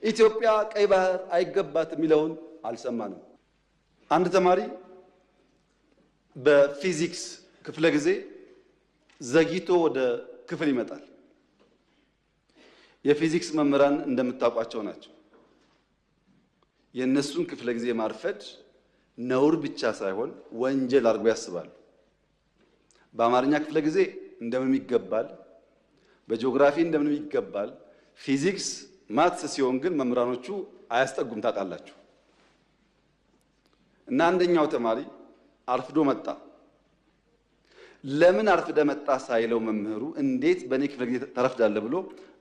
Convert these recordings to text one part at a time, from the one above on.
ኢትዮጵያ ቀይ ባህር አይገባትም የሚለውን አልሰማንም። አንድ ተማሪ በፊዚክስ ክፍለ ጊዜ ዘግይቶ ወደ ክፍል ይመጣል። የፊዚክስ መምህራን እንደምታውቋቸው ናቸው። የእነሱን ክፍለ ጊዜ ማርፈድ ነውር ብቻ ሳይሆን ወንጀል አድርጎ ያስባሉ። በአማርኛ ክፍለ ጊዜ እንደምንም ይገባል፣ በጂኦግራፊ እንደምንም ይገባል። ፊዚክስ ማትስ ሲሆን ግን መምህራኖቹ አያስጠጉም ታውቃላችሁ። እና አንደኛው ተማሪ አርፍዶ መጣ። ለምን አርፍደ መጣ ሳይለው መምህሩ እንዴት በእኔ ክፍለ ጊዜ ተረፍዳለህ ብሎ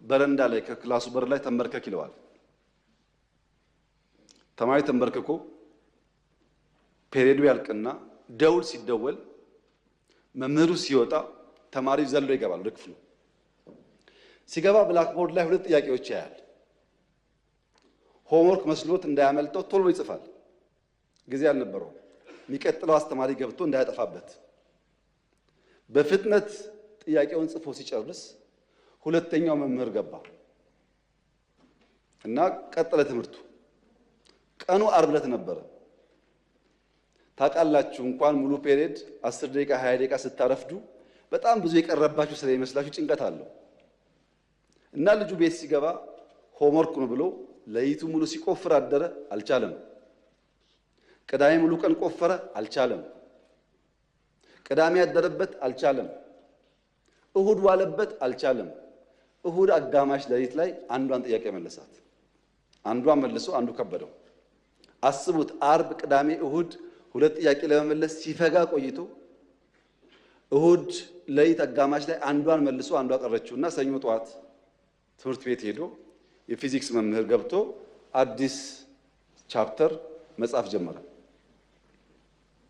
በረንዳ ላይ ከክላሱ በር ላይ ተንበርከክ ይለዋል። ተማሪ ተንበርክኮ ፔሪዮዱ ያልቅና ደውል ሲደወል መምህሩ ሲወጣ ተማሪው ዘሎ ይገባል ወደ ክፍሉ። ሲገባ ብላክቦርድ ላይ ሁለት ጥያቄዎች ያያል። ሆምወርክ መስሎት እንዳያመልጠው ቶሎ ይጽፋል። ጊዜ አልነበረውም። የሚቀጥለው አስተማሪ ገብቶ እንዳያጠፋበት በፍጥነት ጥያቄውን ጽፎ ሲጨርስ ሁለተኛው መምህር ገባ እና ቀጠለ ትምህርቱ። ቀኑ ዓርብ ዕለት ነበረ። ታውቃላችሁ እንኳን ሙሉ ፔሪየድ 10 ደቂቃ 20 ደቂቃ ስታረፍዱ በጣም ብዙ የቀረባችሁ ስለሚመስላችሁ ጭንቀት አለው። እና ልጁ ቤት ሲገባ ሆምወርክ ነው ብሎ ለይቱ ሙሉ ሲቆፍር አደረ፣ አልቻለም። ቅዳሜ ሙሉ ቀን ቆፈረ፣ አልቻለም። ቅዳሜ ያደረበት አልቻለም። እሁድ ዋለበት፣ አልቻለም። እሁድ አጋማሽ ሌሊት ላይ አንዷን ጥያቄ መለሳት። አንዷን መልሶ አንዱ ከበደው። አስቡት፣ ዓርብ፣ ቅዳሜ፣ እሁድ ሁለት ጥያቄ ለመመለስ ሲፈጋ ቆይቶ እሁድ ሌሊት አጋማሽ ላይ አንዷን መልሶ አንዷ ቀረችውና ሰኞ ጠዋት ትምህርት ቤት ሄዶ የፊዚክስ መምህር ገብቶ አዲስ ቻፕተር መጻፍ ጀመረ።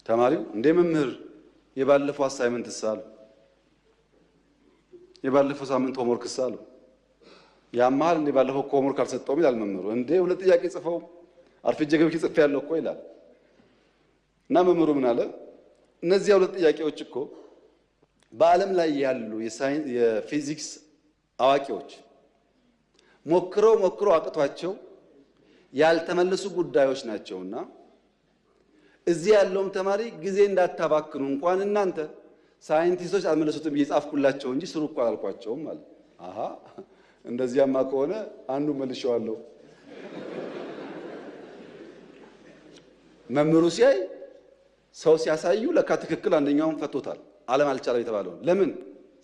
ተማሪው እንደ መምህር የባለፈው አሳይመንት ሳሉ የባለፈው ሳምንት ሆምወርክ ሳሉ ያማል እንደ ባለፈው ሆምወርክ አልሰጠውም ይላል መምህሩ። እንደ ሁለት ጥያቄ ጽፈው አርፍጄ ገብቼ ጽፌያለሁ እኮ ይላል። እና መምህሩ ምን አለ? እነዚህ ሁለት ጥያቄዎች እኮ በዓለም ላይ ያሉ የፊዚክስ አዋቂዎች ሞክረው አቅቷቸው ያልተመለሱ ጉዳዮች ናቸውና እዚህ ያለውም ተማሪ ጊዜ እንዳታባክኑ እንኳን እናንተ ሳይንቲስቶች አልመለሱትም እየጻፍኩላቸው እንጂ ስሩ እኮ አላልኳቸውም ማለት። አሃ እንደዚያማ ከሆነ አንዱ መልሼዋለሁ። መምህሩ ሲያይ ሰው ሲያሳዩ ለካ ትክክል አንደኛውን ፈቶታል። ዓለም አልቻለም የተባለው ለምን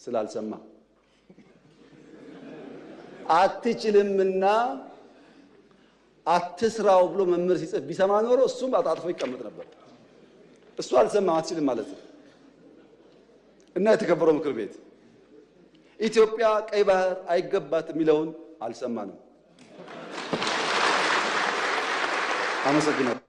ስላልሰማ አትችልምና አትስራው ብሎ መምህር ሲጽፍ ቢሰማ ኖሮ እሱም አጣጥፎ ይቀመጥ ነበር። እሱ አልሰማም አትችልም ማለት ነው። እና የተከበረው ምክር ቤት ኢትዮጵያ ቀይ ባህር አይገባትም የሚለውን አልሰማንም። አመሰግናለሁ።